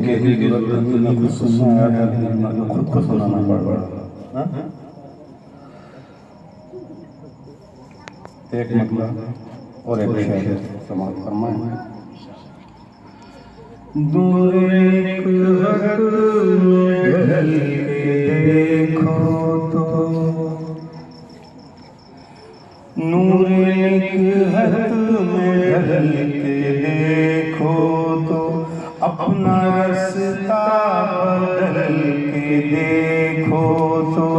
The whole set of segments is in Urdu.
کی ضرورت نہیں، خود سننا ہے جو خود کو سنانا پڑ رہا ہے۔ ایک مطلب اور ایک شعر سماعت فرمائیں۔ دور ایک حق میں ڈھل کے دیکھو تو، نور ایک حق میں ڈھل کے دیکھو تو، اپنا رستہ بدل کے دیکھو تو،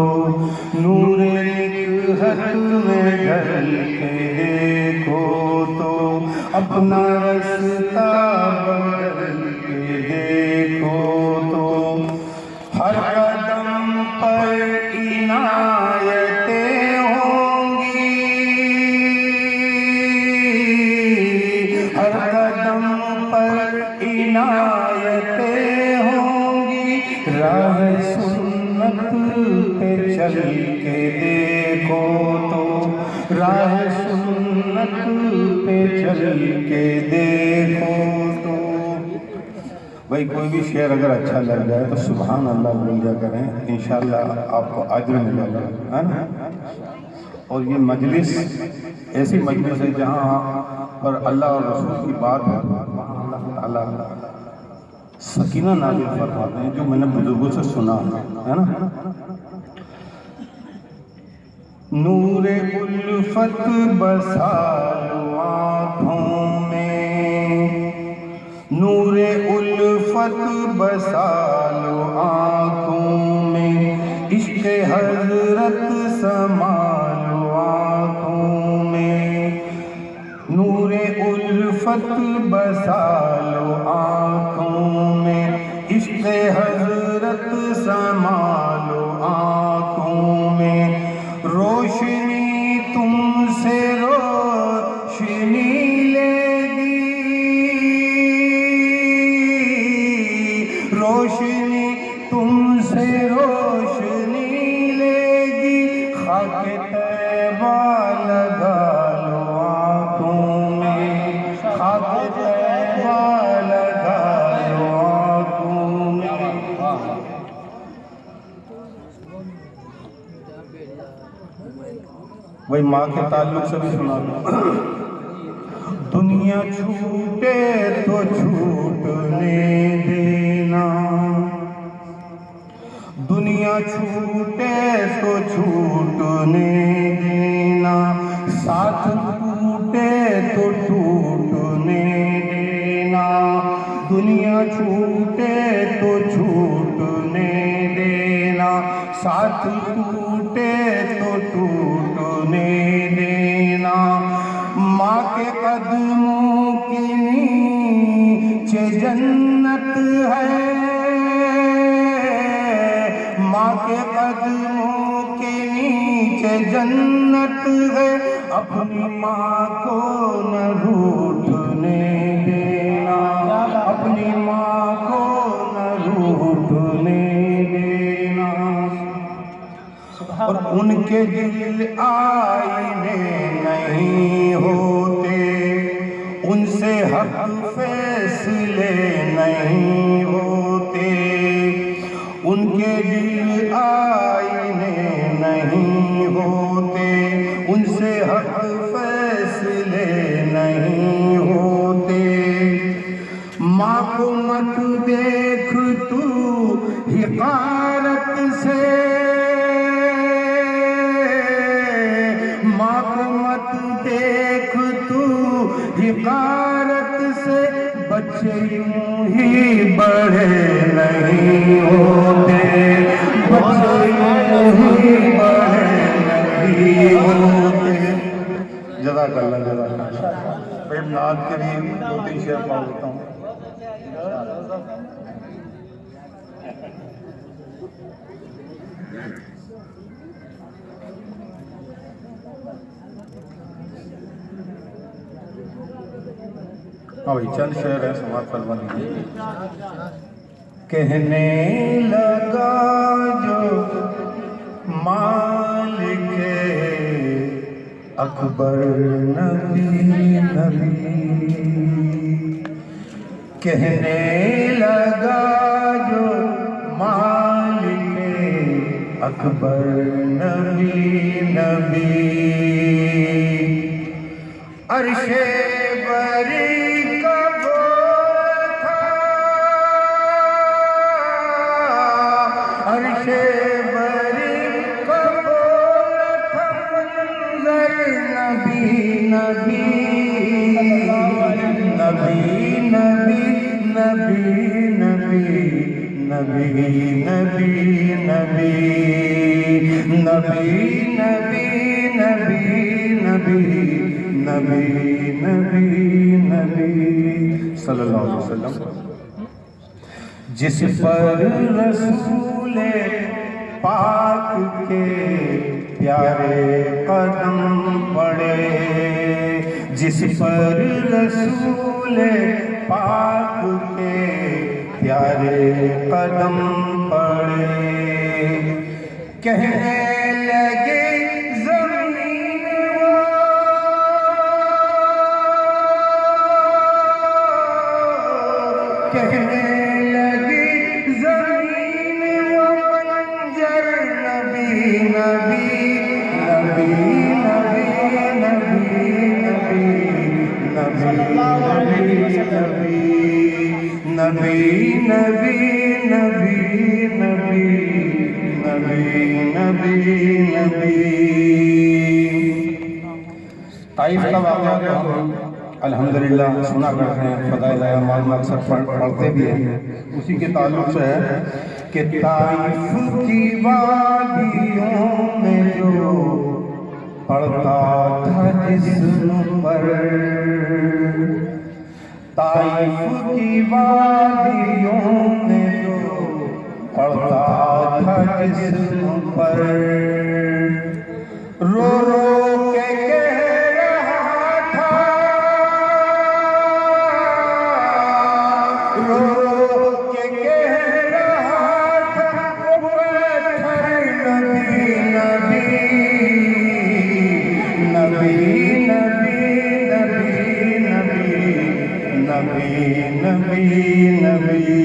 نور ایک حق میں ڈھل کے دیکھو تو، اپنا رستہ بدل کے دیکھو تو، ہر قدم پر عنایتیں ہوں گی، ہر قدم پر عنایتیں ہوں گی، راہ سنت پہ چل کے دیکھو تو، راہ سنت پہ چل کے دیکھو تو۔ بھائی کوئی بھی شعر اگر اچھا لگ جائے تو سبحان اللہ بول جا کریں، انشاءاللہ آپ کو اجر ملے گا، ہے نا؟ اور یہ مجلس ایسی مجلس ہے جہاں پر اللہ اور رسول کی بات ہے، اللہ سکینہ نازل فرماتے ہیں، جو میں نے بزرگوں سے سنا ہے نا۔ نور الفت بسا لو آنکھوں میں، نور الفت بسا لو آنکھوں میں، عشق حضرت سما لو آنکھوں میں، نور الفت بسا لو آنکھوں میں، عشق حضرت سما لو آنکھوں میں، روشنی تم سے روشنی لے گی، روشنی تم سے روشنی لے گی، خاک طیبہ لگا لو آنکھوں میں، خاک طیبہ لگا لو آنکھوں میں۔ وہی ماں کے تعلق سے بھی سنا دو۔ دنیا چھوٹے تو چھوٹنے دینا، دنیا چھوٹے تو چھوٹنے دینا، ساتھ ٹوٹے تو ٹوٹنے دینا، دنیا چھوٹے تو چھوٹنے دینا، ساتھ ٹوٹے تو ٹوٹنے دینا، ماں کے قدموں کے نیچے جنت ہے، ماں کے قدموں کے نیچے جنت ہے، اپنی ماں کو نہ روٹھنے دینا، اپنی ماں کو نہ روٹھنے دینا۔ اور ان کے دل آئینے نہیں ہوتے، ان سے حق فیصلے نہیں ہوتے، ان کے دل آئینے نہیں ہوتے، ان سے حق فیصلے نہیں ہوتے، ماں کو مت دیکھ تو حقارت سے، ماں کو مت دیکھ تو حقارت سے، بچے یوں ہی بڑے نہیں ہوتے، بچے یوں ہی بڑے نہیں ہوتے۔ جزاک اللہ، جزاک اللہ۔ میں نعت کے لیے دو تین شعر پڑھ دیتا ہوں۔ اور چند شعر ہے، سماعت فرمائیں۔ کہنے لگا جو مالک اکبر نبی نبی، کہنے لگا اکبر نبی نبی عرش بری کا بول تھا عرش بری کا بول تھا منظر نبی نبی نبی نبی نبی نبی نبی نبی نبی نبی نبی نبی نبی نبی نبی نبی صلی اللہ علیہ وسلم جس پر رسول پاک کے پیارے قدم پڑے جس پر رسول پاک کے پیارے قدم پڑے کہنے لگے زمین کہنے لگی زمین و منظر نبی نبی نبی نبی نبی نبی نبی نبی نبی نبی نبی نبی طائف کا واقعہ الحمدللہ سنا کرتے ہیں فضائل اعمال میں اکثر پڑھتے بھی ہیں اسی کے تعلق سے ہے کہ طائف کی وادیوں میں جو پڑتا تھا جسم پر طائف کی وادیوں میں جو پڑتا تھا جسم پر رو رو کے کہہ رہا تھا رو رو کے کہہ رہا تھا پتھر نبی نبی نبی نبی نبی نبی نبی نبی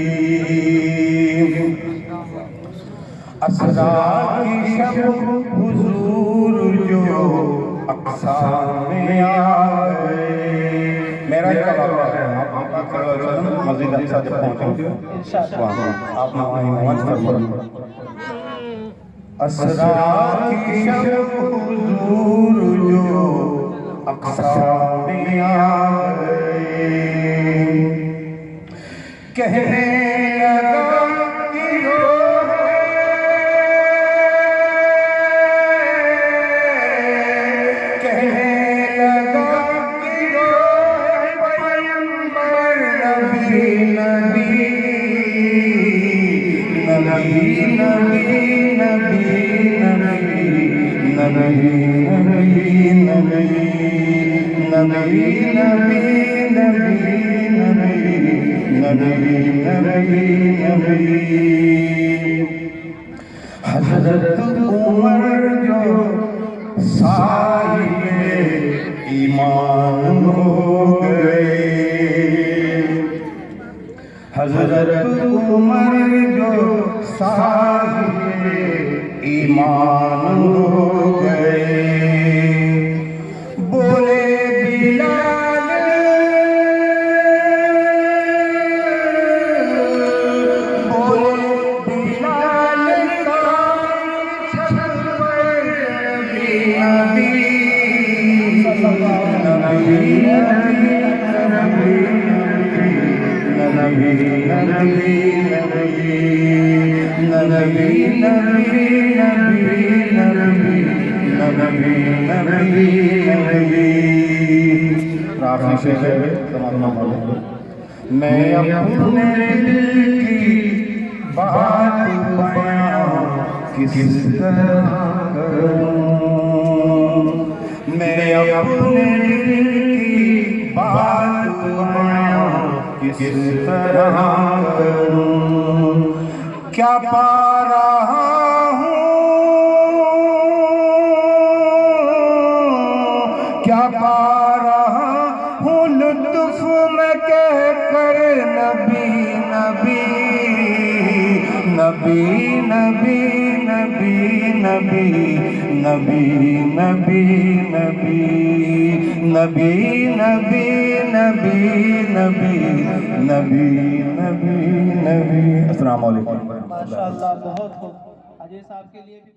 اسرار کی شب حضور جو اقصا میں آئے میرا یہ واقعہ ہے آپ مزید اقصا جب پہنچیں آپ نمائن فرمائیں اسرار کی شب حضور جو اقصا میں آئے کہنے لگا کہ روح کہنے لگا کہ روح پیغمبر نبی نبی نبی نبی نبی نبی نبی نبی حضرت عمر جو صاحب ایمان ہو گئے حضرت عمر جو صاحب ایمان ہو گئے بولے بلال بولے بلال میں اپنے دل کی بات بیان کس طرح کروں میں اپنے دل کی بات بیان کس طرح کروں کیا پا رہا ہوں کیا پا رہا ہوں لطف میں کہہ کر نبی نبی نبی نبی نبی نبی نبی نبی نبی نبی نبی نبی نبی نبی نبی نبی. السلام علیکم. ماشاءاللہ بہت خوب. اجے صاحب کے لیے بھی